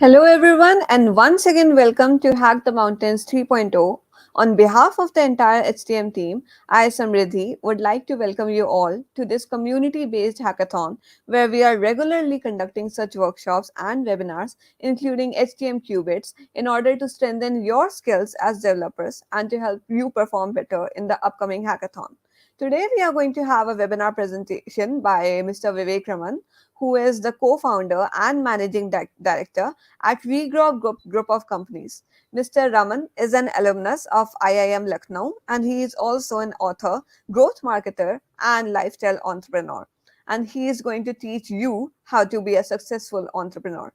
Hello, everyone, and once again, welcome to Hack the Mountains 3.0. On behalf of the entire HTM team, I, Samriddhi, would like to welcome you all to this community based hackathon where we are regularly conducting such workshops and webinars, including HTM Qubits, in order to strengthen your skills as developers and to help you perform better in the upcoming hackathon. Today, we are going to have a webinar presentation by Mr. Vivek Raman, who is the co founder and managing director at Group of Companies. Mr. Raman is an alumnus of IIM Lucknow and he is also an author, growth marketer, and lifestyle entrepreneur. And he is going to teach you how to be a successful entrepreneur.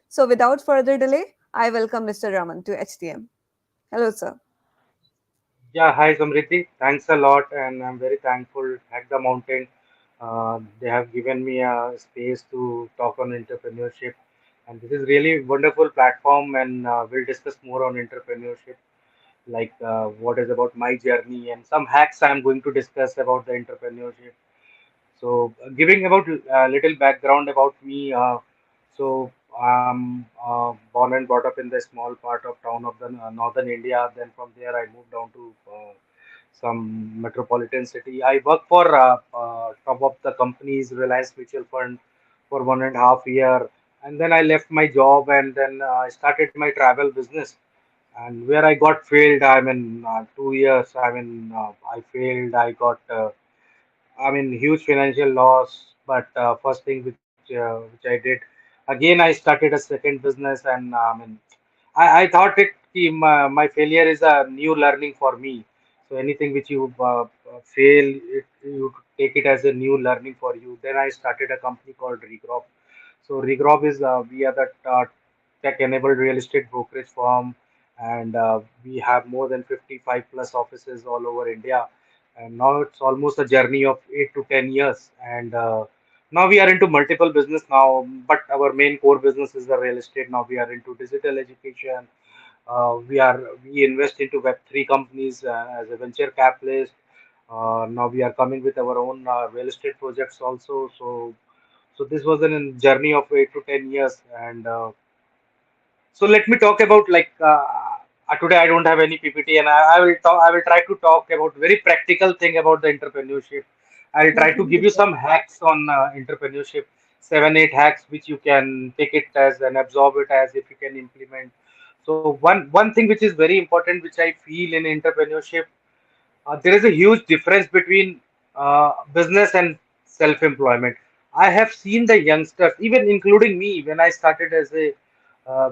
So, without further delay, I welcome Mr. Raman to HTM. Hello, sir. Yeah, hi Samriti. Thanks a lot, and I'm very thankful. At the Mountain, they have given me a space to talk on entrepreneurship, and this is really wonderful platform. And we'll discuss more on entrepreneurship, like what is about my journey and some hacks I'm going to discuss about the entrepreneurship. So, giving about a little background about me. So, I'm born and brought up in the small part of town of the northern India. Then from there, I moved down to some metropolitan city. I worked for top of the companies, Reliance Mutual Fund, for 1.5 year, and then I left my job and then I started my travel business. And where I got failed, I mean, 2 years. I mean, I failed. I mean, huge financial loss. But first thing which I did, again I started a second business, and I thought my failure is a new learning for me. So anything which you fail, you take it as a new learning for you. Then I started a company called Regrop. So Regrop is we are the tech-enabled real estate brokerage firm, and we have more than 55 plus offices all over India. And now it's almost a journey of 8 to 10 years, and now we are into multiple business now. But our main core business is the real estate. Now we are into digital education. We invest into Web3 companies as a venture capitalist. Now we are coming with our own real estate projects also. So this was a journey of 8 to 10 years, and so let me talk about today I don't have any PPT, and I will talk. I will try to talk about very practical thing about the entrepreneurship. I'll try to give Definitely, you sir. some hacks on entrepreneurship, 7, 8 hacks which you can take it as and absorb it as if you can implement. So one thing which is very important, which I feel in entrepreneurship, there is a huge difference between business and self-employment. I have seen the youngsters, even including me, when I started as a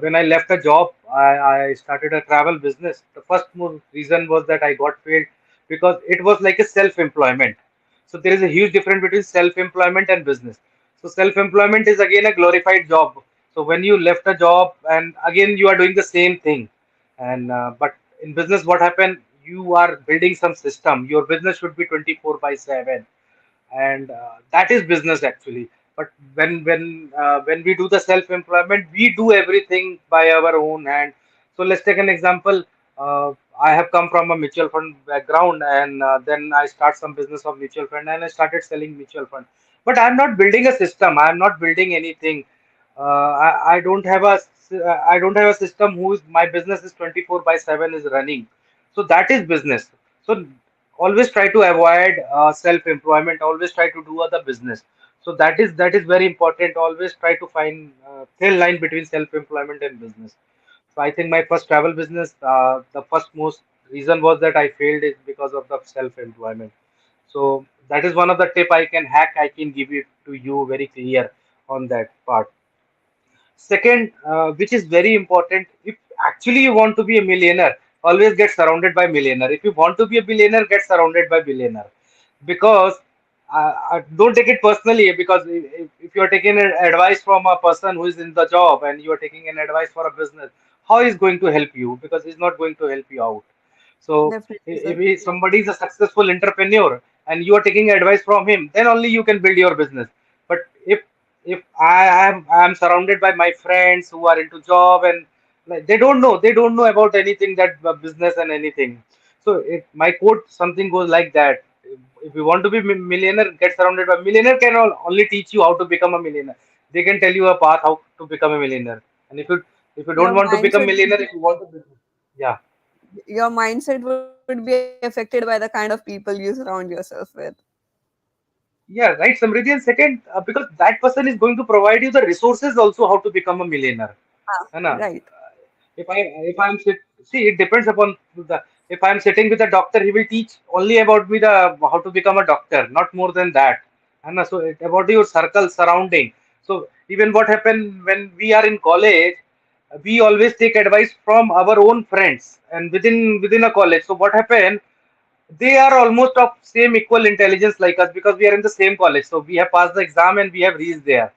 when I left a job, I started a travel business. The first reason was that I got failed because it was like a self-employment. So there is a huge difference between self-employment and business. So self-employment is again a glorified job. So when you left a job and again you are doing the same thing, and but in business, what happened? You are building some system. Your business should be 24/7, and that is business actually. But when we do the self employment, we do everything by our own hand. So let's take an example. I have come from a mutual fund background, and then I start some business of mutual fund, and I started selling mutual fund. But I'm not building a system. I'm not building anything. I don't have I don't have a system whose my business is 24/7 is running. So that is business. So always try to avoid self-employment. Always try to do other business. So that is very important. Always try to find thin line between self-employment and business. So I think my first travel business, the first most reason was that I failed is because of the self-employment. So that is one of the tip I can hack. I can give it to you very clear on that part. Second, which is very important, if actually you want to be a millionaire, always get surrounded by millionaire. If you want to be a billionaire, get surrounded by billionaire. Because don't take it personally, because if you are taking advice from a person who is in the job and you are taking an advice for a business, how is going to help you? Because he's not going to help you out. So Definitely, if sir. somebody is a successful entrepreneur and you are taking advice from him, then only you can build your business. But if I'm surrounded by my friends who are into job, and like, they don't know about anything that business and anything. So my quote something goes like that: if you want to be millionaire, get surrounded by millionaire. Can only teach you how to become a millionaire. They can tell you a path how to become a millionaire. And if you If you don't Your want to become mindset millionaire, if you want to become, yeah. your mindset would be affected by the kind of people you surround yourself with. Yeah, right, Samriddhi. And second, because that person is going to provide you the resources also how to become a millionaire. Ah, है ना? right. If I if I'm sit, see, it depends upon the, if I'm sitting with a doctor, he will teach only about me the how to become a doctor, not more than that. And so it, about your circle surrounding. So even what happened when we are in college, we always take advice from our own friends and within a college. So what happened? They are almost of same equal intelligence like us because we are in the same college. So we have passed the exam and we have reached there.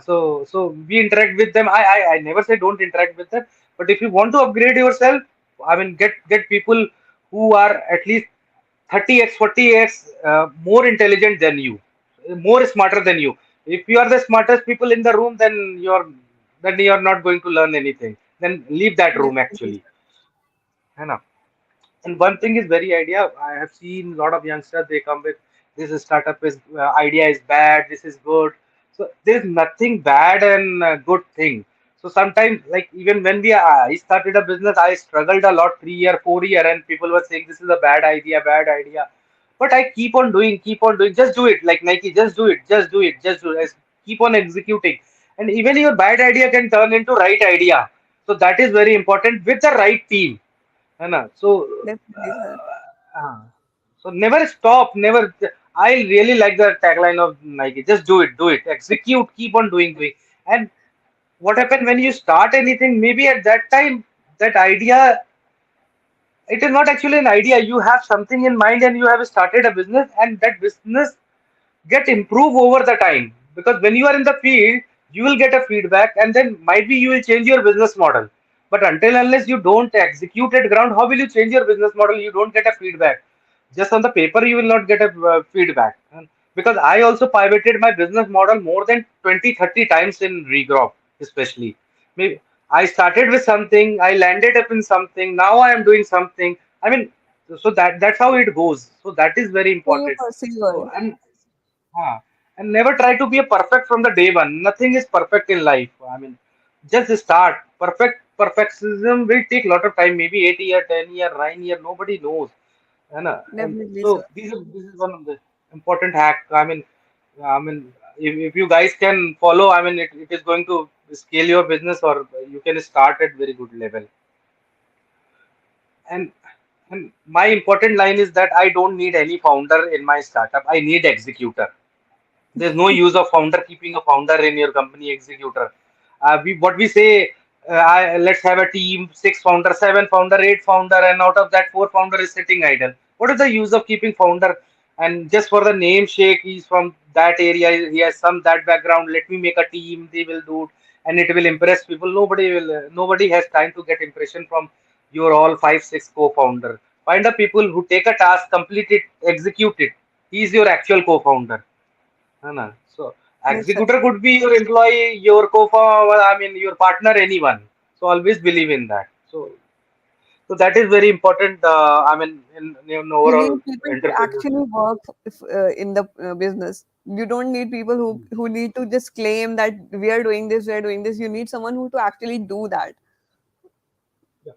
So we interact with them. I never say don't interact with them, but if you want to upgrade yourself, I mean get people who are at least 30x 40x more intelligent than you, more smarter than you. If you are the smartest people in the room, then you're not going to learn anything. Then leave that room Definitely, actually. है ना? And one thing is very idea. I have seen a lot of youngsters. They come with this startup is idea is bad. This is good. So there's nothing bad and good thing. So sometimes, like even when I started a business, I struggled a lot 3 year, 4 year, and people were saying this is a bad idea, bad idea. But I keep on doing. Just do it, like Nike. Just do it, just do it, just do it. Keep on executing, and even your bad idea can turn into right idea. So that is very important with the right team. है ना? definitely, sir. Uh, so never stop, never. I really like the tagline of Nike. Just do it, execute, keep on doing. And what happened when you start anything? Maybe at that time, that idea, it is not actually an idea. You have something in mind, and you have started a business, and that business get improve over the time, because when you are in the field you will get a feedback and then might be you will change your business model, but until unless you don't execute at ground, how will you change your business model? You don't get a feedback. Just on the paper you will not get a feedback. And because I also pivoted my business model more than 20, 30 times in regrowth, especially maybe I started with something, I landed up in something, now I am doing something. I mean, so that's how it goes. So that is very So you important. So persevered. and never try to be a perfect from the day one. Nothing is perfect in life. I mean, just start. Perfectionism will take a lot of time. Maybe 8 year, 10 year, 9 year. Nobody knows. And Definitely, sir. so this is one of the important hack. I mean, if you guys can follow, I mean, it is going to scale your business, or you can start at very good level. And and my important line is that I don't need any founder in my startup. I need executor. There's no use of founder keeping a founder in your company executor. We what we say, let's have a team, six founder, seven founder, eight founder, and out of that, four founder is sitting idle. What is the use of keeping founder? And just for the name shake, he's from that area, he has some that background. Let me make a team. They will do it, and it will impress people. Nobody has time to get impression from your all five, six co-founder. Find the people who take a task, complete it, execute it. He is your actual co-founder. है ना? So Yes, sir. executor could be your employee, your co-founder, I mean your partner, anyone. So always believe in that. So that is very important. I mean in You overall need people to entrepreneurship. actually work in the business. You don't need people who need to just claim that we are doing this, we are doing this. You need someone who to actually do that. Yeah.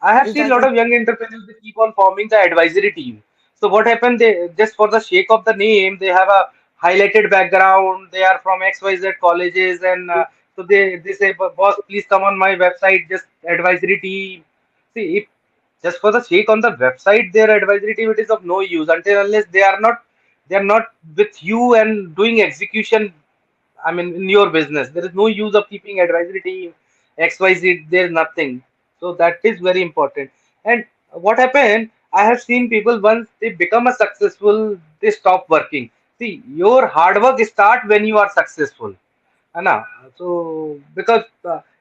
I have Is seen a that lot what? of young entrepreneurs, they keep on forming the advisory team. So what happened? They just for the sake of the name, they have a highlighted background. They are from XYZ colleges, and so they say, boss, please come on my website. Just advisory team. See, if just for the sake on the website, their advisory team, it is of no use until unless they are not with you and doing execution. I mean, in your business, there is no use of keeping advisory team, XYZ, there's nothing. So that is very important. And what happened, I have seen people once they become a successful, they stop working. See, your hard work start when you are successful. Anna. So because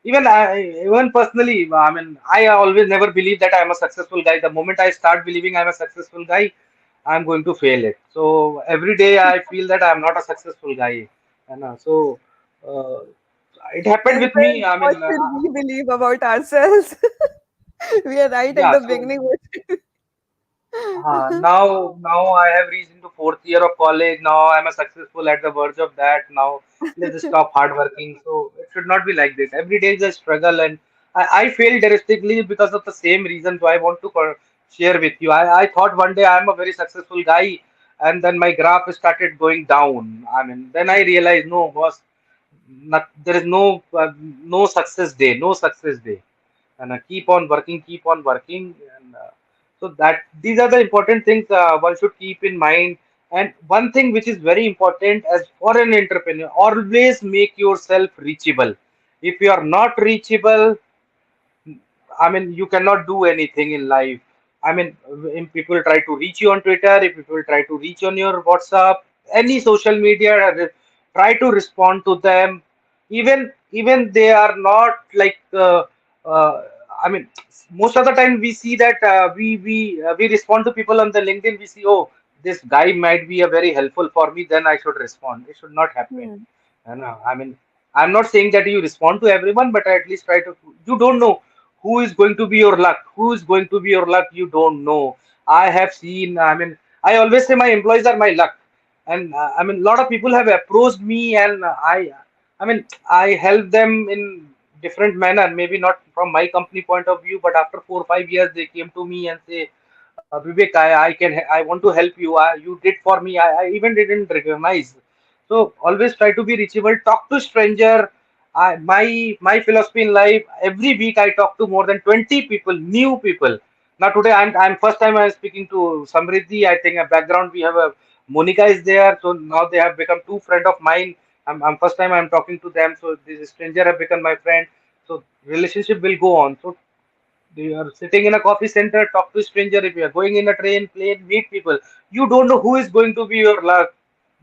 even personally, I mean, I always never believe that I'm a successful guy. The moment I start believing I'm a successful guy, I'm going to fail it. So every day I feel that I'm not a successful guy. Anna. So uh, it happened Then with me. I what mean, should we believe about ourselves? We are right at yeah. the So beginning. now I have reached into fourth year of college. Now I'm a successful at the verge of that. Now let's stop hard working. So it should not be like this. Every day is a struggle, and I failed drastically because of the same reason. So I want to share with you. I thought one day I'm a very successful guy, and then my graph started going down. I mean, then I realized no, boss, not, there is no success day, no success day, and keep on working, and so that these are the important things one should keep in mind. And one thing which is very important as for an entrepreneur, always make yourself reachable. If you are not reachable, I mean, you cannot do anything in life. I mean, if people try to reach you on Twitter, if people try to reach on your WhatsApp, any social media, try to respond to them. Even they are not like. Uh, I mean, most of the time we see that we respond to people on the LinkedIn. We see, oh, this guy might be a very helpful for me. Then I should respond. It should not happen. Hmm. And I mean, I'm not saying that you respond to everyone, but at least try to. You don't know who is going to be your luck. Who is going to be your luck? You don't know. I have seen. I mean, I always say my employees are my luck, and I mean, a lot of people have approached me, and I mean, I help them in different manner. Maybe not from my company point of view, but after 4 or 5 years, they came to me and say, Vivek, I want to help you. You did for me. I even didn't recognize. So always try to be reachable. Talk to stranger. My philosophy in life. Every week I talk to more than 20 people, new people. Now today I'm first time I'm speaking to Samriddhi. I think a background we have a Monica is there. So now they have become two friend of mine. I'm first time I'm talking to them. So this stranger have become my friend. So relationship will go on. So you are sitting in a coffee center, talk to a stranger. If you are going in a train, plane, meet people. You don't know who is going to be your luck.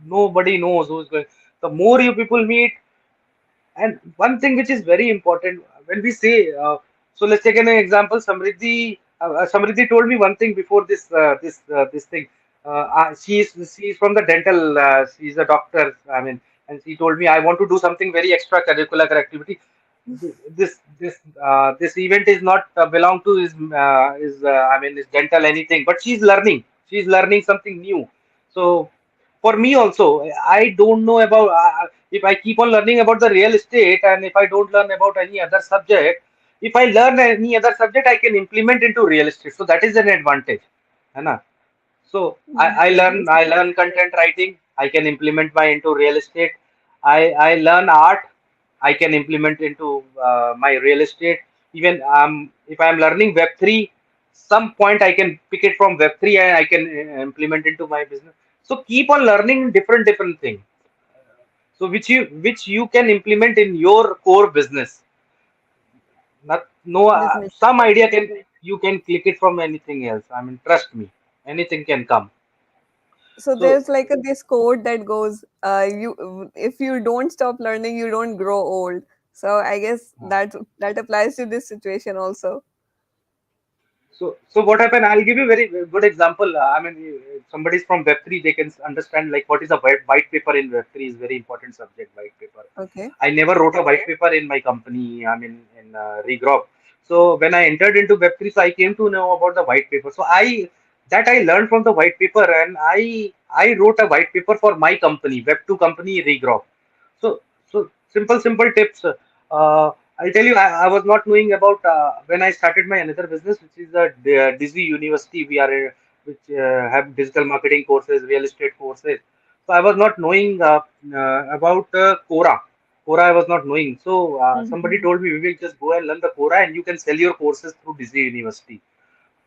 Nobody knows who is going. The more you people meet, and one thing which is very important when we say, so let's take an example. Samriddhi told me one thing before this thing. She's from the dental. She's a doctor. I mean, and she told me I want to do something very extracurricular activity. This event is not belong to is I mean is dental anything, but she's learning. She's learning something new. So for me also, I don't know about if I keep on learning about the real estate, and if I don't learn about any other subject, if I learn any other subject, I can implement into real estate. So that is an advantage, है ना? So Definitely. I learn content writing. I can implement my into real estate. I learn art. I can implement into my real estate. Even if I'm learning Web3, some point I can pick it from Web3 and I can implement into my business. So keep on learning different things. So which you can implement in your core business. Not no Definitely. some idea can you can click it from anything else. I mean, trust me, anything can come. So So there's like this quote that goes, "You if you don't stop learning, you don't grow old." So I guess that applies to this situation also. so what happened? I'll give you very good example. I mean, if somebody's from Web3, they can understand like what is a white paper in Web3 is very important subject. White paper. Okay. I never wrote a white paper in my company. I mean, in Regrop. So when I entered into Web3, so I came to know about the white paper. So I learned from the white paper, and I wrote a white paper for my company, Web2 company, Regrop. So simple tips. I'll tell you, I was not knowing about when I started my another business, which is a Dizzy University. We are which have digital marketing courses, real estate courses. So I was not knowing about Quora. Quora I was not knowing. So somebody Mhm. told me, we will just go and learn the Quora, and you can sell your courses through Dizzy University.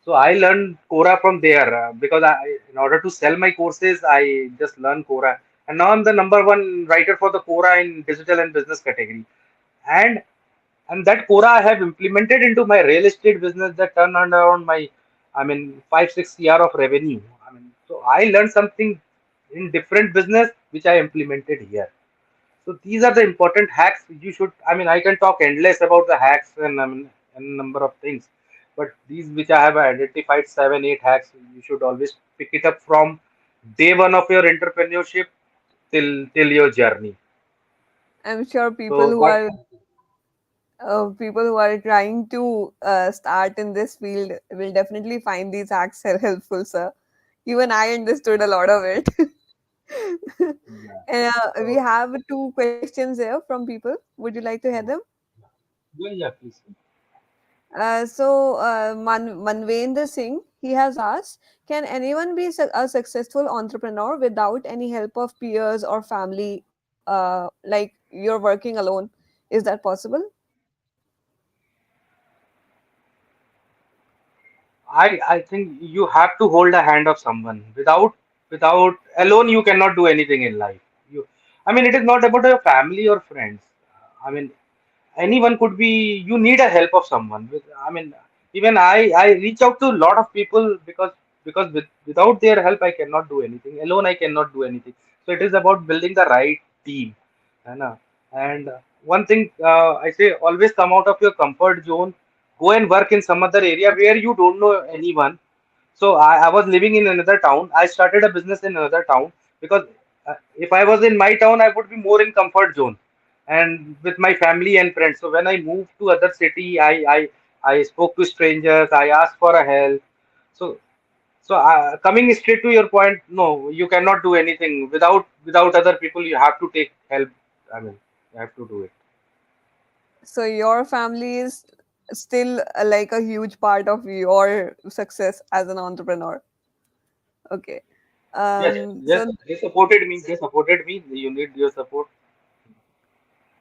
So I learned Quora from there because in order to sell my courses, I just learned Quora, and now I'm the number one writer for the Quora in digital and business category. And and that Quora I have implemented into my real estate business that turned around my, I mean, 5 6 year of revenue. I mean, so I learned something in different business which I implemented here. So these are the important hacks you should. I mean, I can talk endless about the hacks and I mean, a number of things, but these which I have identified 7 8 hacks, you should always pick it up from day one of your entrepreneurship till your journey. I'm sure people So who what? are trying to start in this field will definitely find these hacks helpful, sir. Even I understood a lot of it. Yeah. And we So have two questions here from people. Would you like to hear them? yeah, yeah, please. Manvendra Singh, he has asked, can anyone be a successful entrepreneur without any help of peers or family? Like you're working alone, is that possible? I think you have to hold a hand of someone. Without alone you cannot do anything in life. You, I mean, it is not about your family or friends. I mean, anyone could be. You need a help of someone. I mean, even I reach out to a lot of people because without their help I cannot do anything. Alone I cannot do anything. So it is about building the right team. है ना? And one thing I say, always come out of your comfort zone. Go and work in some other area where you don't know anyone. So I was living in another town. I started a business in another town because if I was in my town, I would be more in comfort zone and with my family and friends. So when I moved to other city, I spoke to strangers. I asked for a help. So coming straight to your point, no, you cannot do anything without other people. You have to take help. I mean, you have to do it. So your family is still like a huge part of your success as an entrepreneur. Okay. Yes, So yes, they supported me. They supported me. You need your support.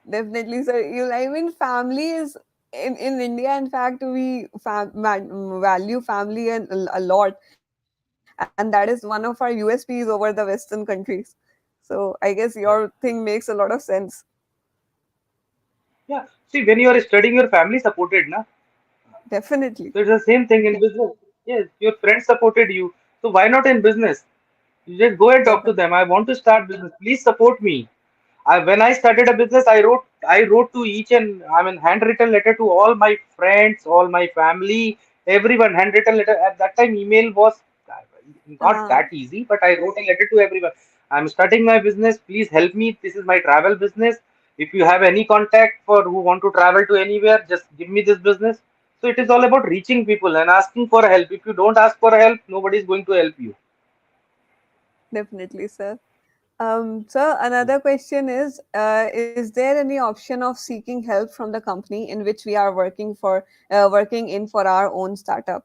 definitely, sir. I mean, family is in India. In fact, we value family a lot, and that is one of our USPs over the Western countries. So I guess your thing Yeah, makes a lot of sense. yeah. See, when you are studying, your family supported, na. Definitely, So it's the same thing in business. Yes, your friends supported you. So why not in business? You just go and talk to definitely. them. I want to start business. Please support me. When I started a business, I wrote to each and I mean handwritten letter to all my friends, all my family, everyone. Handwritten letter. At that time, email was not Uh, that easy, but I wrote a letter to everyone. I'm starting my business. Please help me. This is my travel business. If you have any contact for who want to travel to anywhere, just give me this business. So it is all about reaching people and asking for help. If you don't ask for help, nobody is going to help you. definitely, sir. So another question is there any option of seeking help from the company in which we are working in for our own startup?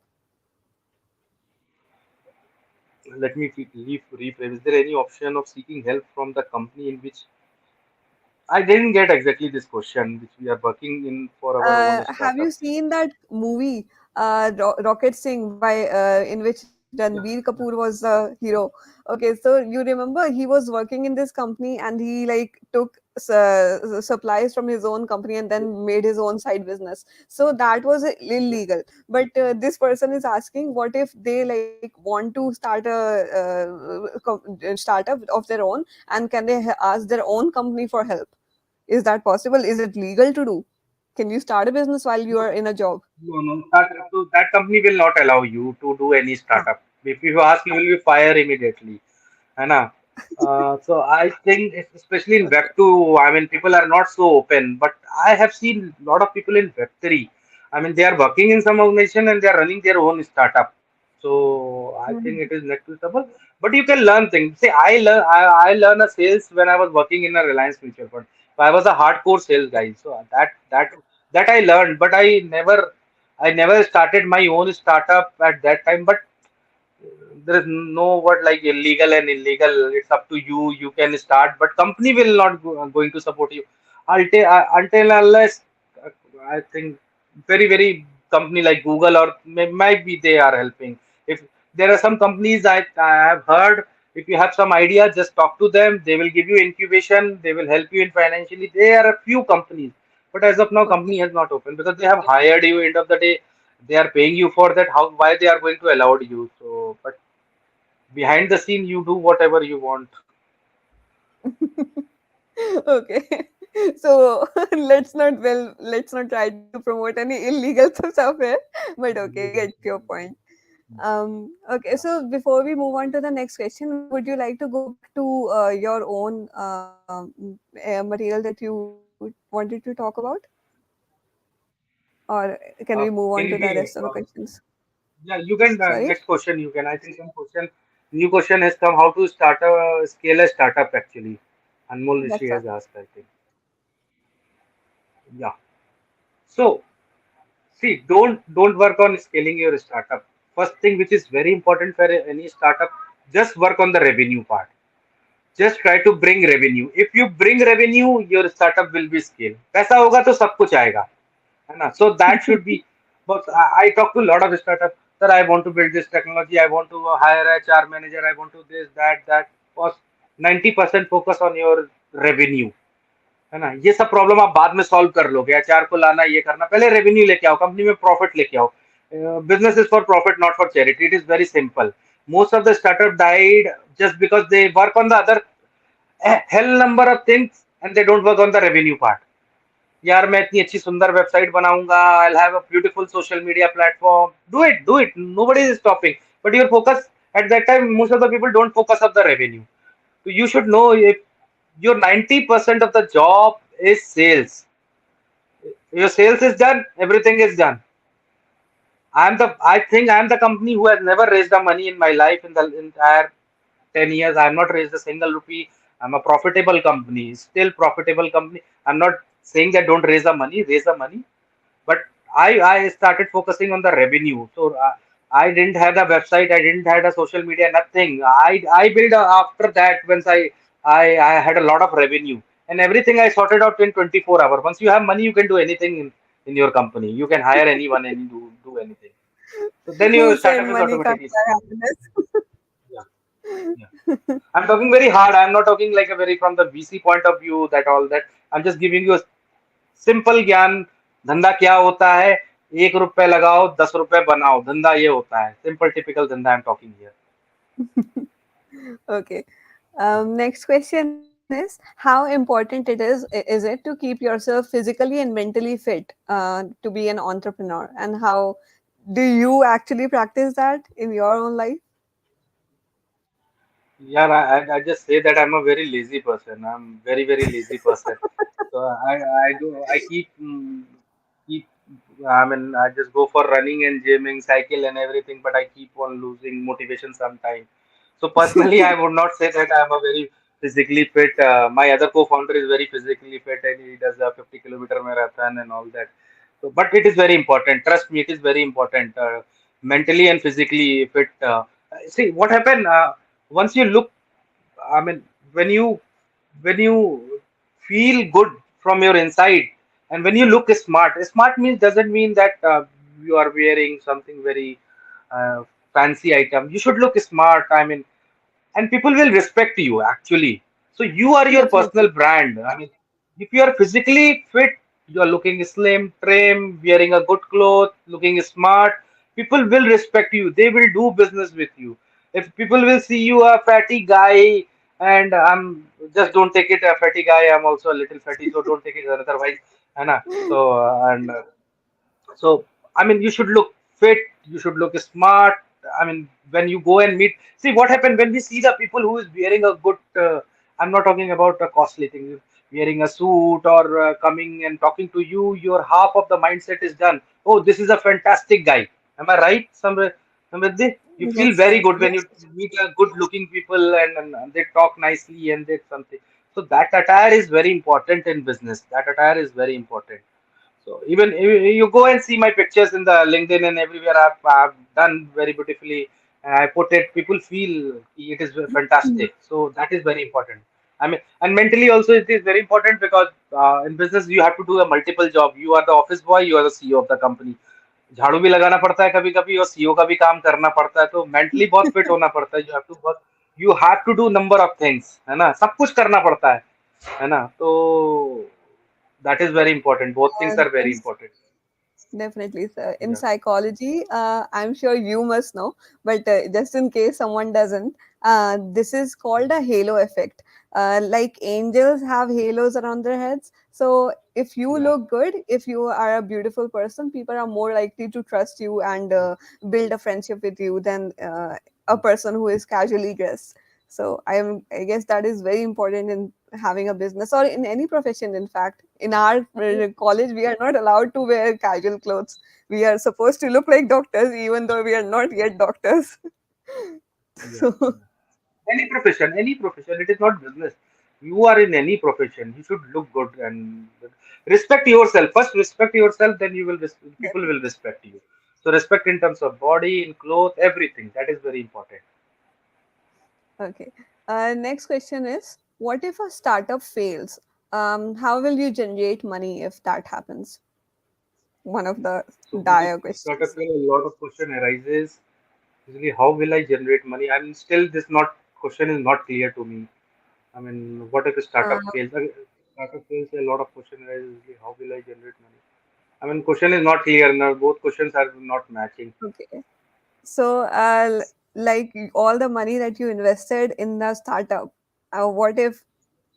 Let me rephrase. Is there any option of seeking help from the company in which I didn't get exactly this question, which we are working in for our own Have you startup? seen that movie, Rocket Singh, in which Ranbir Yeah, Kapoor yeah, was the hero? Okay, so you remember he was working in this company and he like took supplies from his own company and then made his own side business. So that was yeah. illegal. But this person is asking, what if they like want to start a startup of their own, and can they ask their own company for help? Is that possible? Is it legal to do? Can you start a business while you No, are in a job? no. So that company will not allow you to do any Ah, startup. If you ask, you will be fired immediately. है ना? So I think, especially in Web okay. 2, I mean, people are not so open. But I have seen a lot of people in Web 3. I mean, they are working in some organization and they are running their own startup. So I think Mhm. it is next to support. But you can learn things. See, I learn a sales when I was working in a Reliance Mutual Fund. So I was a hardcore sales guy. So that I learned, but I never started my own startup at that time. But there is no word like illegal and illegal. It's up to you. You can start, but company will not going to support you until unless uh, I think very company like Google or might be they are helping. If there are some companies I have heard, if you have some idea, just talk to them. They will give you incubation. They will help you in financially. There are a few companies, but as of now company Okay. has not opened because they have hired you. End of the day they are paying you for that. How, why they are going to allow you? So but behind the scene you do whatever you want. Okay. So let's not try to promote any illegal stuff here. But okay, get your point. Okay, Yeah. so before we move on to the next question, would you like to go back to your own material that you wanted to talk about, or can we move on Can to you the be rest of the questions? yeah, you can Sorry. next question you can. I think some question new question has come, how to start a scale a startup actually. Anmol Rishi That's has asked, I think. Yeah. So See, don't work on scaling your startup. First thing which is very important for any startup, just work on the revenue part. Just try to bring revenue. If you bring revenue, your startup will be scaled. पैसा होगा तो सब कुछ आएगा, है ना? So that should be. But I talk to a lot of startups. Sir, I want to build this technology. I want to hire a HR manager. I want to this, that, that. First, 90% focus on your revenue. है ना? ये सब problem आप बाद में solve कर लोगे, HR को लाना, ये करना, पहले रेवेन्यू लेके आओ, कंपनी में प्रॉफिट लेके आओ. Business is for profit, not for charity. It is very simple. Most of the startup died just because they work on the other hell number of things and they don't work on the revenue part. यार मैं इतनी अच्छी सुंदर website बनाऊंगा, I'll have a beautiful social media platform. Do it. Nobody is stopping. But your focus at that time, most of the people don't focus on the revenue. So you should know if your 90% of the job is sales. Your sales is done, everything is done. I think I'm the company who has never raised the money in my life in the entire 10 years. I have not raised a single rupee. I'm a profitable company, still profitable company. I'm not saying that don't raise the money. But I started focusing on the revenue. So I didn't have a website, I didn't have a social media, nothing. I built after that once I had a lot of revenue and everything I sorted out in 24 hours. Once you have money, you can do anything in your company. You can hire anyone and do anything. So then Who your said startup is money can't automatically buy scale. happiness? Yeah, yeah. I'm talking very hard. I'm not talking like a very from the VC point of view that all that. I'm just giving you a simple ज्ञान. धंधा क्या होता है? 1 रुपए लगाओ, 10 रुपए बनाओ. धंधा ये होता है. सिंपल टिपिकल धंधा I am talking here. Okay. Next question is how important is it to keep yourself physically and mentally fit to be an entrepreneur, and how do you actually practice that in your own life? Yeah, I just say that I'm a very lazy person. I'm very lazy person. So I keep I mean I just go for running and gymming, cycle and everything, but I keep on losing motivation sometimes. So personally, I would not say that I'm a very physically fit. My other co-founder is very physically fit and he does a 50-kilometer marathon and all that. So, but it is very important. Trust me, it is very important. Mentally and physically fit. See what happened. Once you look, I mean, when you feel good from your inside, and when you look smart means doesn't mean that you are wearing something very fancy item. You should look smart. I mean, and people will respect you actually. So you are your Definitely. personal brand. I mean, if you are physically fit, you are looking slim, trim, wearing a good clothes, looking smart, people will respect you. They will do business with you. If people will see you a fatty guy, and I'm just don't take it a fatty guy. I'm also a little fatty, so don't take it otherwise. है ना? So and so, I mean, you should look fit, you should look smart. I mean, when you go and meet, see what happened when we see the people who is wearing a good, I'm not talking about a costly thing, wearing a suit or coming and talking to you, your half of the mindset is done. Oh, this is a fantastic guy. Am I right? Samriddhi? You feel Yes, very good when you yes. meet a good looking people and they talk nicely and they something. So that attire is very important in business. That attire is very important. So even you go and see my pictures in the LinkedIn and everywhere I've done very beautifully. And I put it. People feel it is fantastic. So that is very important. I mean, and mentally also it is very important because in business you have to do a multiple job. You are the office boy. You are the CEO of the company. झाड़ू भी लगाना पड़ता है कभी कभी और CEO का भी काम करना पड़ता है तो मेंटली बहुत फिट होना पड़ता है you have to do number of things है ना सब कुछ करना पड़ता है ना तो that is very important. Both things And are very important. definitely, sir. In Yeah, psychology, I'm sure you must know, but just in case someone doesn't, this is called a halo effect. Like angels have halos around their heads. So if you yeah, look good, if you are a beautiful person, people are more likely to trust you and build a friendship with you than a person who is casually dressed. So I guess that is very important in having a business or in any profession. In fact, in our college we are not allowed to wear casual clothes. We are supposed to look like doctors even though we are not yet doctors. yeah, So yeah. Any profession, it is not business. you are in any profession, you should look good and respect yourself. First, respect yourself, then you will people will Definitely. respect you. So respect in terms of body, in clothes, everything. That is very important. Okay. Next question is, what if a startup fails? How will you generate money if that happens? One of the So when dire it started, questions. a lot of question arises. Usually, how will I generate money? I'm still this not question is not clear to me. I mean, what if a Uh, startup fails? Startup fails, a lot of question arises. Usually, how will I generate money? I mean, question is not clear now. Both questions are not matching. okay. So, like all the money that you invested in the startup, what if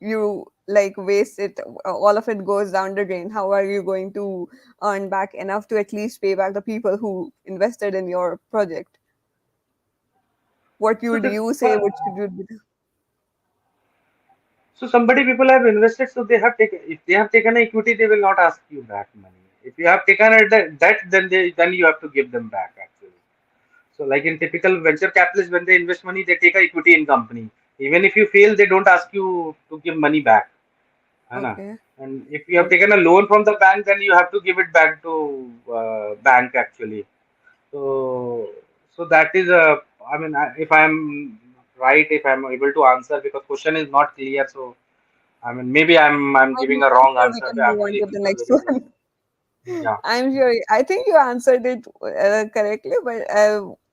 you like waste it, all of it goes down the drain? How are you going to earn back enough to at least pay back the people who invested in your project? What So would the you say? What should you do? so somebody people have invested, so they have taken. If they have taken equity, they will not ask you back money. If you have taken that, then you have to give them back actually. So like in typical venture capitalists, when they invest money, they take a equity in company. Even if you fail, they don't ask you to give money back. है ना? Okay. And if you have Okay. taken a loan from the bank, then you have to give it back to bank actually. So, so that is a. I mean, if I am right, if I am able to answer, because question is not clear, so I mean, maybe I'm I'm giving a wrong sure we answer. can move on Actually, to the people next will say, one. yeah. I'm sure. I think you answered it correctly, but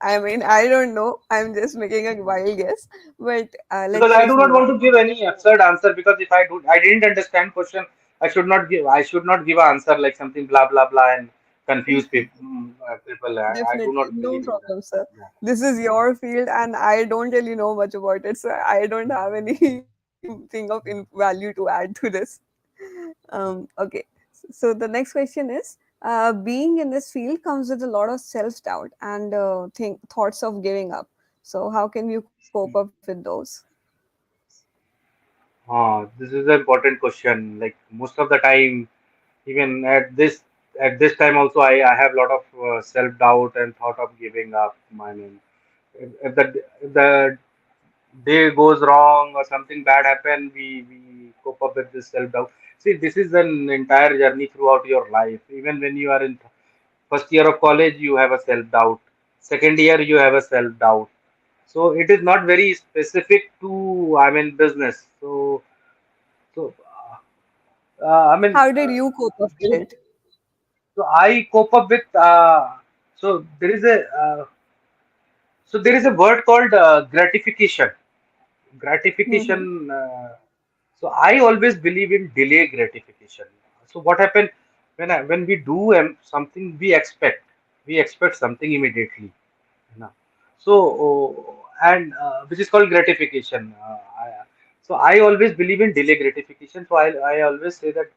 I mean, I don't know. I'm just making a wild guess. But Because let's I do just not move want on. to give any absurd answer. Because if I didn't understand question, I should not give an answer like something blah blah blah and confuse people. People, I do Definitely, not no believe in that. problem, sir. Yeah. This is your field, and I don't really know much about it, so I don't have anything of in value to add to this. Okay. So the next question is, being in this field comes with a lot of self-doubt and thoughts of giving up. So how can you cope up with those? This is an important question. Like most of the time, even at this time also, I have a lot of self doubt and thought of giving up. I mean, if the day goes wrong or something bad happen, we cope up with this self doubt. See, this is an entire journey throughout your life. Even when you are in first year of college, you have a self doubt. Second year, you have a self doubt. So it is not very specific to I mean business. So I mean How did you cope up with it? so I cope up with so there is a there is a word called gratification. Hmm. Gratification. So I always believe in delay gratification. So what happened when we do something we expect something immediately. You know. So and which is called gratification. So I always believe in delay gratification. So I always say that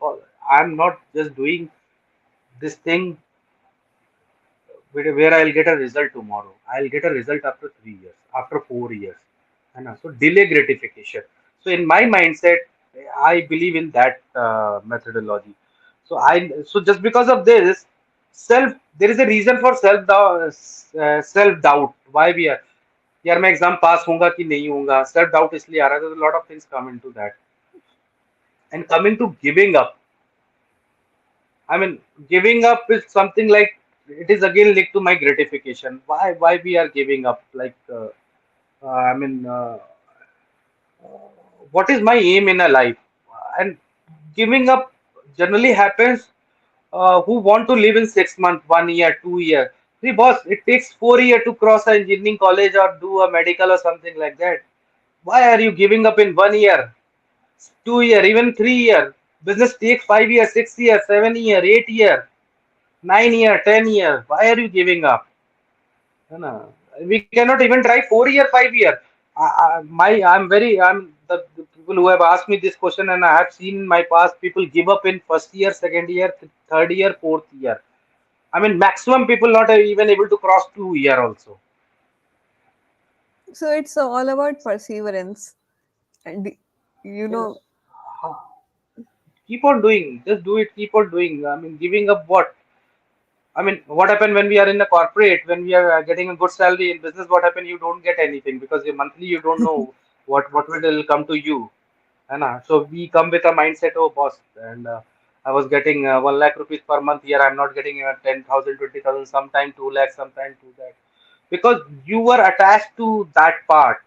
I'm not just doing this thing where I'll get a result tomorrow. I'll get a result after 3 years, after 4 years. So delay gratification. So in my mindset, I believe in that methodology. So just because of this, there is a reason for self doubt. Why we are यार मैं exam पास होऊंगा कि नहीं होऊंगा self doubt इसलिए आ रहा है lot of things come into that and coming to giving up I mean, giving up is something like it is again linked to my gratification. Why we are giving up? Like, I mean, what is my aim in a life? And giving up generally happens. Who want to live in 6 months, 1 year, 2 year? See, boss, it takes 4 years to cross an engineering college or do a medical or something like that. Why are you giving up in 1 year, 2 year, even 3 year? Business takes 5 years, 6 years, 7 year, 8 year. 9 year, 10 year. Why are you giving up? है ना? We cannot even try 4 year, 5 year. I'm the people who have asked me this question, and I have seen in my past people give up in first year, second year, third year, fourth year. I mean, maximum people not even able to cross 2 year also. So it's all about perseverance, and you Yes. know, Keep on doing. Just do it. Keep on doing. I mean, giving up what? I mean, what happened when we are in a corporate, when we are getting a good salary in business? What happened? You don't get anything because monthly you don't know what will come to you. है ना? So we come with a mindset, oh boss, and I was getting 1 lakh rupees per month. Here I'm not getting 10,000, 20,000, sometime 2 lakhs, sometime 2 lakh, because you were attached to that part,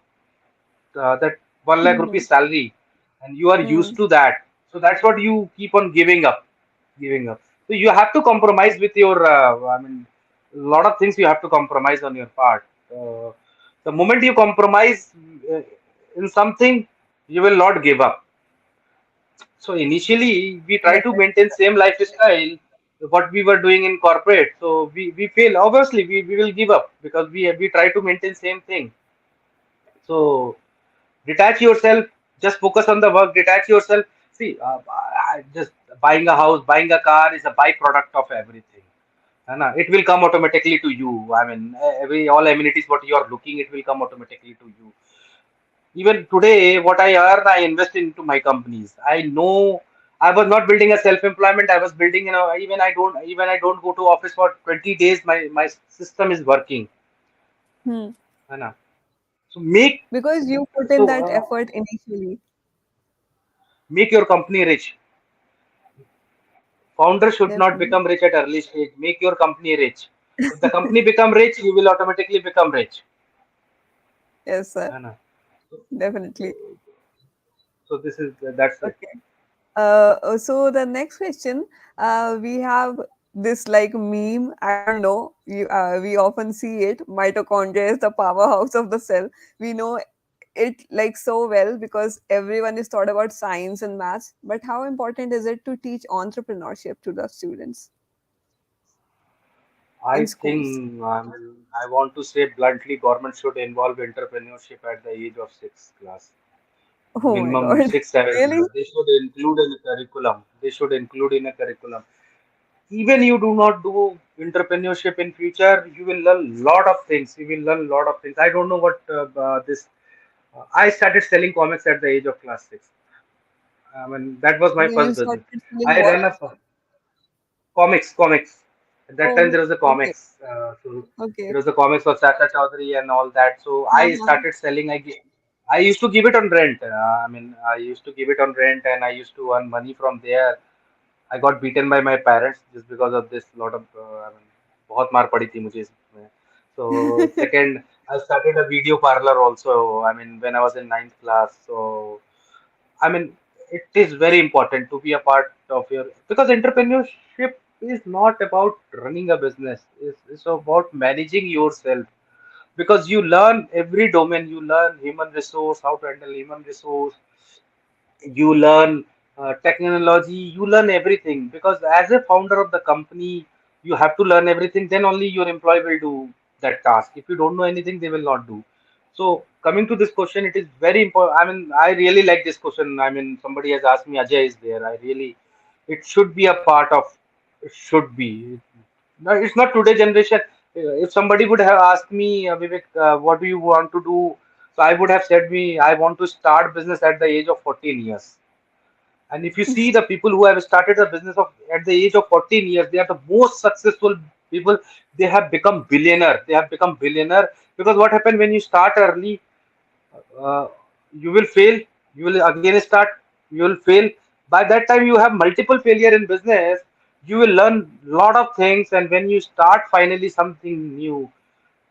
that 1 lakh Hmm. rupees salary, and you are Hmm. used to that. So that's what you keep on giving up. So you have to compromise with your, I mean, a lot of things you have to compromise on your part. Uh, the moment you compromise uh, in something, you will not give up. So initially, we try to Definitely. maintain same lifestyle what we were doing in corporate. So we fail. Obviously, we will give up because we try to maintain same thing. So detach yourself. Just focus on the work. Detach yourself. See, just buying a house, buying a car is a byproduct of everything. And it will come automatically to you. I mean, every all amenities what you are looking, it will come automatically to you. Even today, what I earn, I invest into my companies. I know I was not building a self-employment. I was building, even I don't go to office for 20 days. My system is working. Hmm. है So make Because you put in so that effort initially. make your company rich. Founder should not Definitely. become rich at early stage. Make your company rich. If the company become rich, you will automatically become rich. Yes, sir. है Definitely. So this is that's it. Okay. So the next question, we have this like meme. I don't know. We often see it. Mitochondria is the powerhouse of the cell. We know it like so well because everyone is taught about science and maths. But how important is it to teach entrepreneurship to the students I in schools? think I want to say bluntly, government should involve entrepreneurship at the age of sixth class, Oh my minimum God. six, seven Really? class. They should include in a curriculum. They should include in a curriculum. Even you do not do entrepreneurship in future, you will learn lot of things. You will learn lot of things. I don't know what this. I started selling comics at the age of class six. I mean that was my You first business. started selling I what? ran a comics. At that time, there Oh, was a okay. comics. So Okay. there was a comics of Sasha Chaudhary and all that. So I Uh-huh. started selling. I used to give it on rent. I mean, I used to give it on rent, and I used to earn money from there. I got beaten by my parents just because of this. Lot of, I mean, बहुत मार पड़ी थी मुझे इसमें. So second, I started a video parlor also. I mean, when I was in ninth class. So I mean, it is very important to be a part of your, because entrepreneurship is not about running a business. It's about managing yourself, because you learn every domain. You learn human resource, how to handle human resource. You learn technology. You learn everything, because as a founder of the company, you have to learn everything. Then only your employee will do that task. If you don't know anything, they will not do. So coming to this question, it is very important. I mean, I really like this question. I mean, somebody has asked me, Ajay is there. I really, it should be a part of, it should be. No, it's not today generation. If somebody would have asked me, Vivek, what do you want to do? So I would have said me, I want to start business at the age of 14 years. And if you see the people who have started a business of at the age of 14 years, they are the most successful people. They have become billionaire. They have become billionaire because what happened when you start early, uh, you will fail. You will again start. You will fail. By that time, you have multiple failure in business. You will learn lot of things, and when you start finally something new,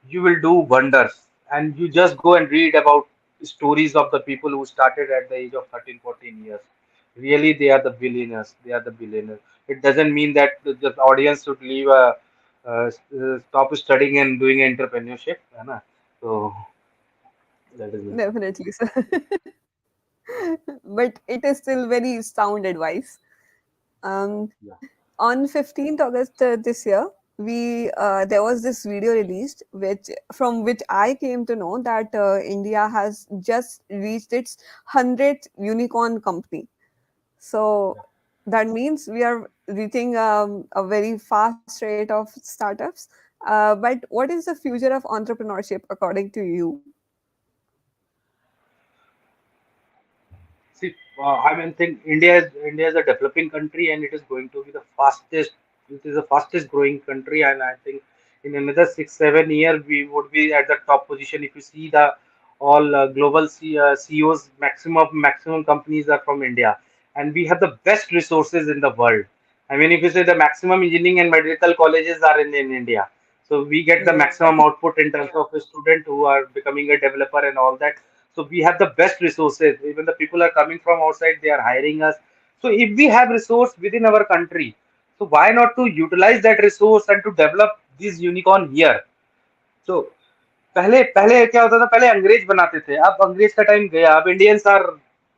you will do wonders. And you just go and read about stories of the people who started at the age of 13, 14 years. Really, they are the billionaires. They are the billionaires. It doesn't mean that the audience should leave stop studying and doing entrepreneurship. है ना? So that is it. Definitely, sir. But it is still very sound advice. Um, Yeah. on 15th August this year, we there was this video released, which from which I came to know that India has just reached its 100th unicorn company. So Yeah. that means we are reaching a very fast rate of startups. But what is the future of entrepreneurship according to you? See, I mean, think India is a developing country, and it is going to be the fastest. It is the fastest growing country, and I think in another 6 7 years we would be at the top position. If you see the all global CEOs, maximum companies are from India, and we have the best resources in the world. I mean, if you say the maximum engineering and medical colleges are in India, so we get the Yes. maximum output in terms of a student who are becoming a developer and all that. So we have the best resources. Even the people are coming from outside, they are hiring us. So if we have resource within our country, so why not to utilize that resource and to develop this unicorn here? So पहले पहले क्या होता था, पहले अंग्रेज बनाते थे, अब अंग्रेज का टाइम गया, अब Indians are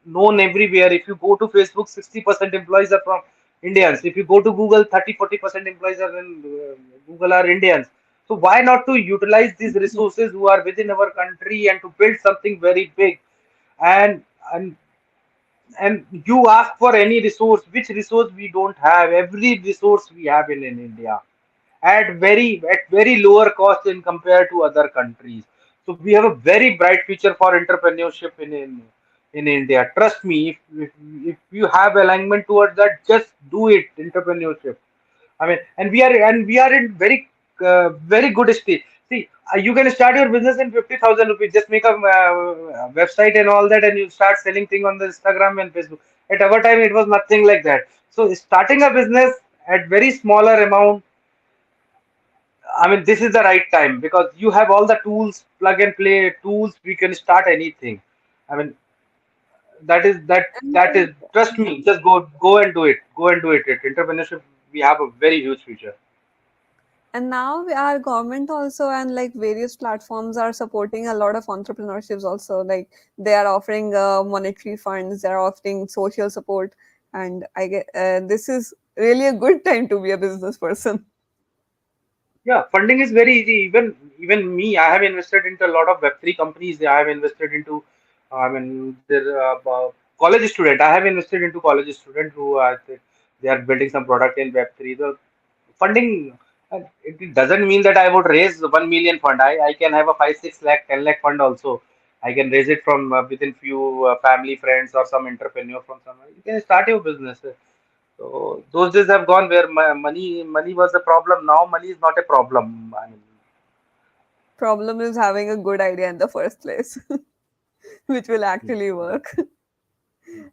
known everywhere. If you go to Facebook, 60% employees are from Indians. If you go to Google, 30-40% employees are in Google are Indians. So why not to utilize these Yes. resources who are within our country and to build something very big? And and and you ask for any resource, which resource we don't have? Every resource we have in India at very lower cost in compared to other countries. So we have a very bright future for entrepreneurship in India. Trust me, if you have alignment towards that, just do it. Entrepreneurship. I mean, and we are in very good state. See, you can start your business in 50,000 rupees. Just make a website and all that, and you start selling thing on the Instagram and Facebook. At our time, it was nothing like that. So starting a business at very smaller amount, I mean, this is the right time because you have all the tools, plug and play tools. We can start anything. I mean, that is that And that is. Trust me, just go and do it. Go and do it. Entrepreneurship, we have a very huge future. now our government also and like various platforms are supporting a lot of entrepreneurships also. Like they are offering monetary funds, they are offering social support, and I get this is really a good time to be a business person. Yeah, funding is very easy. Even me, I have invested into a lot of Web3 companies. I have invested into, I mean, college student. I have invested into college student who are they are building some product in Web3. The funding, it doesn't mean that I would raise 1 million fund. I can have a 5-6 lakh, 10 lakh fund also. I can raise it from within few family friends or some entrepreneur from somewhere. You can start your business. So those days have gone where money was a problem. Now money is not a problem. I mean, Problem is having a good idea in the first place, which will yes, actually yes, work. yes.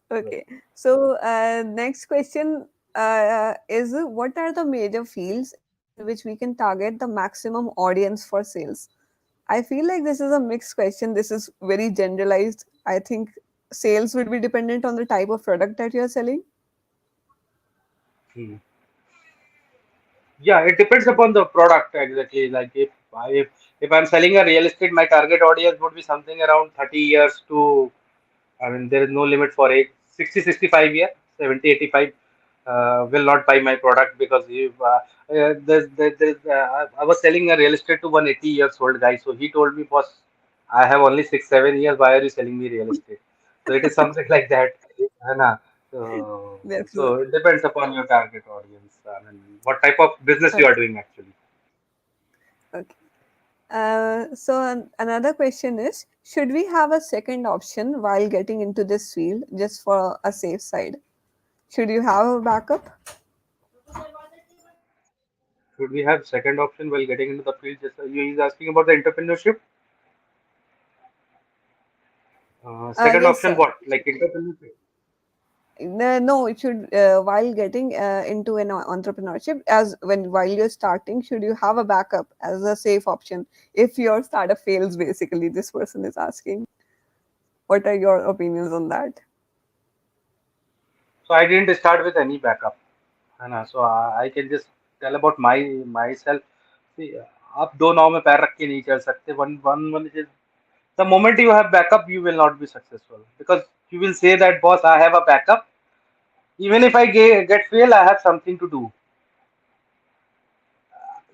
Okay. So, next question is what are the major fields in which we can target the maximum audience for sales? I feel like this is a mixed question. This is very generalized. I think sales would be dependent on the type of product that you're selling. Hmm. Yeah, it depends upon the product exactly. Like if I'm selling a real estate, my target audience would be something around 30 years to, I mean, there is no limit for age. 60, 65 year, 70, 85 will not buy my product because if, I was selling a real estate to one 80 years old guy. So he told me, boss, I have only 6, 7 years. Why are you selling me real estate? So it is something like that. है So Yes. it depends upon your target audience. I mean, what type of business you are Okay. doing actually. Okay. Another question is, should we have a second option while getting into this field just for a safe side? Should you have a backup? Should we have second option while getting into the field? Just he's asking about the entrepreneurship. Second Yes, option, sir. what? Like entrepreneurship. No, it should while getting into an entrepreneurship, as when while you're starting, should you have a backup as a safe option if your startup fails? Basically, this person is asking. What are your opinions on that? So I didn't start with any backup. So I can just tell about myself. See, आप दो नाव में पैर रख के नहीं चल सकते. One is the moment you have backup, you will not be successful because you will say that boss, I have a backup. Even if I get fail, I have something to do.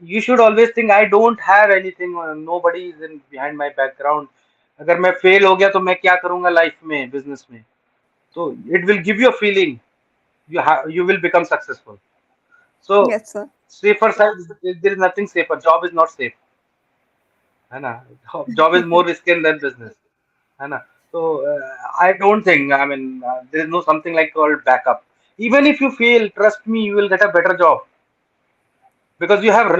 You should always think I don't have anything. Nobody is in behind my background. अगर मैं fail हो गया तो मैं क्या करूंगा life में business में. So it will give you a feeling you will become successful. So Yes, sir. safer side, there is nothing safer. Job is not safe. है ना? Job is more risky than business. है ना? So I don't think. I mean, there is no something like called backup. Even if you fail, trust me, you will get a better job because you have.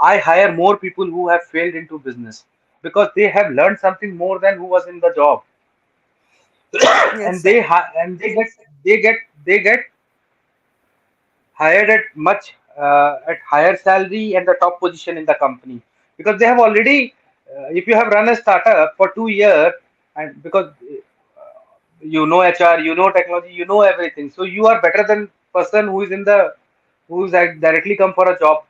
I hire more people who have failed into business. because they have learned something more than who was in the job, Yes, and sir. they get hired at much at higher salary and the top position in the company, because they have already if you have run a startup for 2 years, and because you know HR, you know technology, you know everything, so you are better than person who is in the who's directly come for a job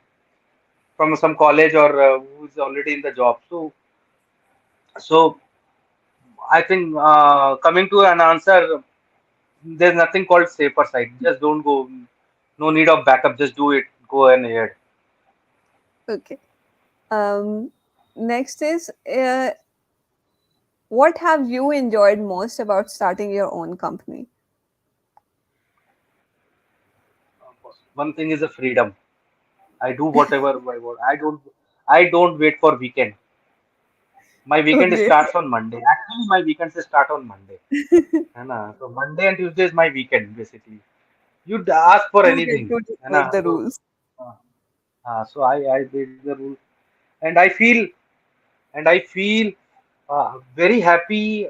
from some college, or who's already in the job. So I think coming to an answer, there's nothing called safer side. Just don't go. No need of backup. Just do it. Go ahead. Okay. Um, Next is what have you enjoyed most about starting your own company? One thing is the freedom. I do whatever I want. I don't wait for weekend. My weekend Okay. starts on Monday. Actually, my weekends start on Monday. है ना? So Monday and Tuesday is my weekend basically. You ask for You get anything. to है ना? decide the rules. Uh, so I break the rule, and I feel very happy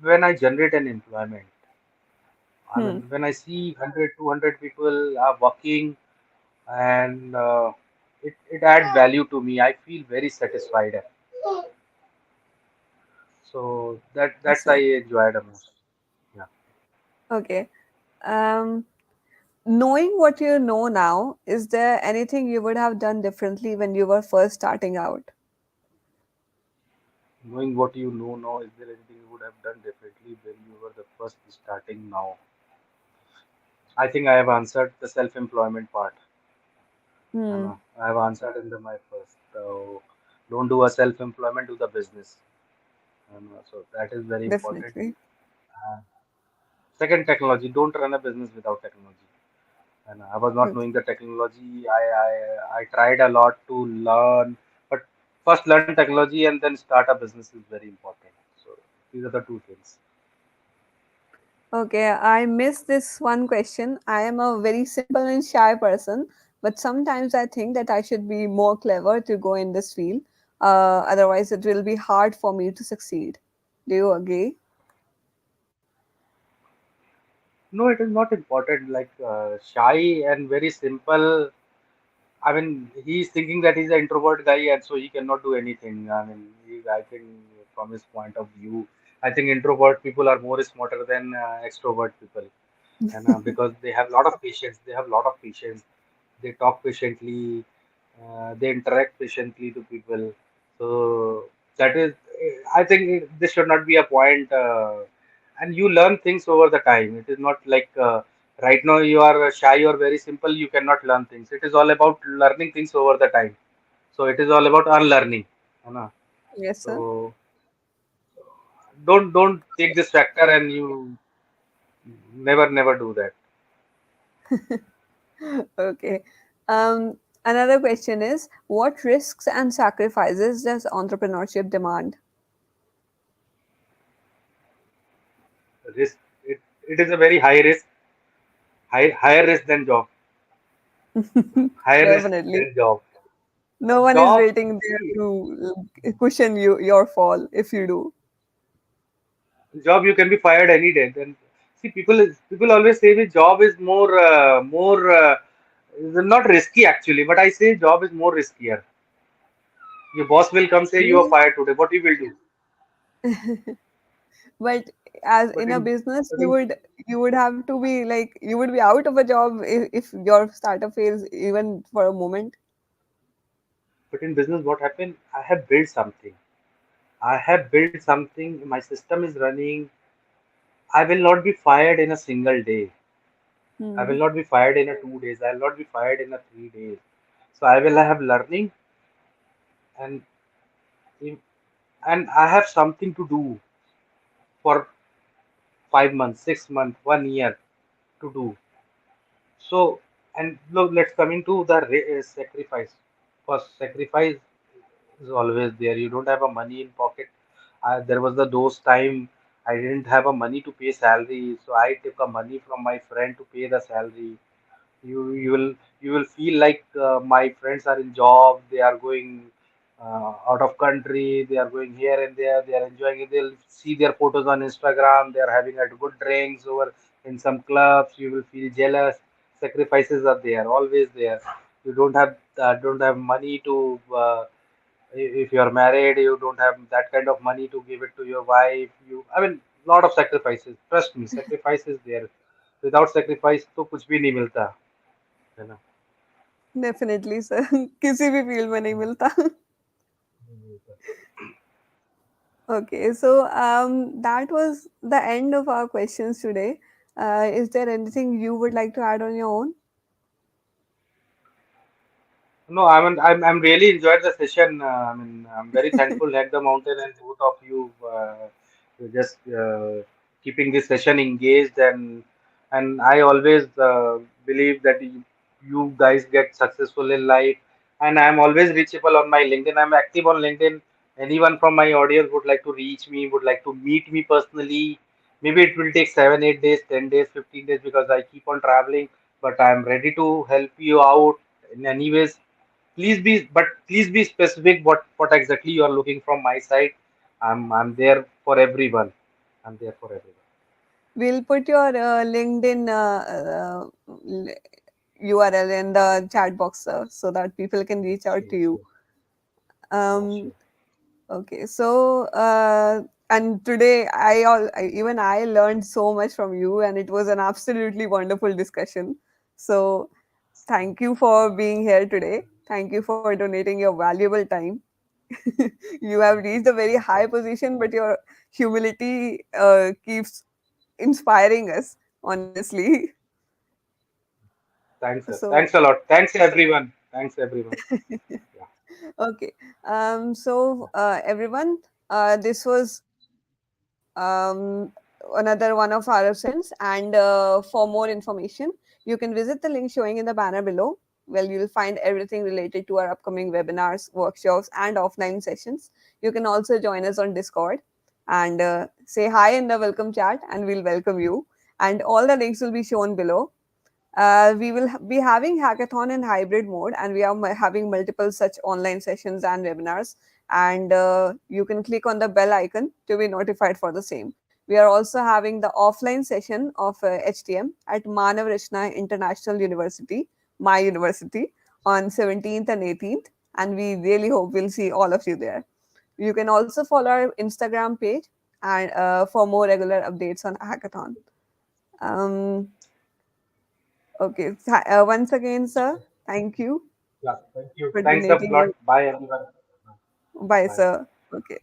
when I generate an employment. I Hmm. mean, when I see 100, 200 people are working, and it adds value to me. I feel very satisfied. So that's I Excellent. enjoy the most. Yeah. Okay. Um, Knowing what you know now, is there anything you would have done differently when you were first starting out? Knowing what you know now, is there anything you would have done differently when you were the first starting now? I think I have answered the self-employment part. Hmm. I have answered in my first. So don't do a self-employment, do the business. So that is very important. Definitely. Uh, Second, technology. Don't run a business without technology. And I was not Okay. knowing the technology. I tried a lot to learn, but first learn technology and then start a business is very important. So these are the two things. Okay, I missed this one question. I am a very simple and shy person, but sometimes I think that I should be more clever to go in this field. Otherwise, it will be hard for me to succeed. Do you agree? No, it is not important. Like shy and very simple. I mean, he's thinking that he's an introvert guy, and so he cannot do anything. I mean, I think from his point of view, I think introvert people are more smarter than extrovert people, and because they have a lot of patience. They have a lot of patience. They talk patiently. They interact patiently to people. So that is, I think this should not be a point. And you learn things over the time. It is not like right now you are shy or very simple. You cannot learn things. It is all about learning things over the time. So it is all about unlearning. You know? Yes, sir. So don't take this factor, and you never do that. Okay. Another question is, what risks and sacrifices does entrepreneurship demand? Risk. It is a very high risk, higher risk than job. Higher risk Definitely. than job. No one is Job, waiting there see, to cushion your fall if you do. job you can be fired any day. Then see, people always say the job is is not risky actually, but I say job is more riskier. Your boss will come say you are Really? fired today. What you will do? But as But in a in business, but you would have to be like you would be out of a job if your startup fails even for a moment. in business, what happened? I have built something. I have built something. My system is running. I will not be fired in a single day. I will Hmm. not be fired in a 2 days. I will not be fired in a 3 days. So I will have learning, and and I have something to do for 5 months, 6 months, 1 year to do. So, and look, let's come into the sacrifice. First, sacrifice is always there. You don't have a money in pocket. There was those time I didn't have a money to pay salary, so I took a money from my friend to pay the salary. You will feel like my friends are in job. They are going. out of country. They are going here and there. They are enjoying it. They'll see their photos on Instagram. They are having a good drinks over in some clubs. You will feel jealous. Sacrifices are there, always there. You don't have money to. If you are married, you don't have that kind of money to give it to your wife. I mean, lot of sacrifices. Trust me, sacrifice is there. Without sacrifice, तो कुछ भी नहीं मिलता, है ना? Definitely sir किसी भी field में नहीं मिलता Okay, so that was the end of our questions today. Is there anything you would like to add on your own? No, I'm really enjoyed the session. I'm very thankful Hack the Mountain and both of you just keeping this session engaged, and I always believe that you guys get successful in life, and I'm always reachable on my LinkedIn. I'm active on LinkedIn. Anyone from my audience would like to reach me, would like to meet me personally. Maybe it will take 7, 8 days, 10 days, 15 days because I keep on traveling, but I'm ready to help you out in any ways. Please be specific what exactly you are looking from my side. I'm there for everyone. I'm there for everyone. We'll put your LinkedIn URL in the chat box, sir, so that people can reach out to Sure, you. sure. Yeah, Um, sure. okay, so and today even I learned so much from you, and it was an absolutely wonderful discussion. So thank you for being here today. Thank you for donating your valuable time. You have reached a very high Thank, position, but your humility keeps inspiring us, honestly. thanks, sir. So, Thanks a lot. Thanks everyone. Thanks everyone. Yeah. okay. Everyone, this was another one of our sessions. And for more information, you can visit the link showing in the banner below. Well, you'll find everything related to our upcoming webinars, workshops, and offline sessions. You can also join us on Discord and say hi in the welcome chat, and we'll welcome you. And all the links will be shown below. We will be having hackathon in hybrid mode, and we are having multiple such online sessions and webinars. And you can click on the bell icon to be notified for the same. We are also having the offline session of HTM at Manav Rachna International University, my university, on 17th and 18th. And we really hope we'll see all of you there. You can also follow our Instagram page and for more regular updates on hackathon. Um, Okay. Once again, sir, thank you Yeah. Thank you. for Thanks a donating lot. your. Bye everyone. Bye, Bye. sir. Okay.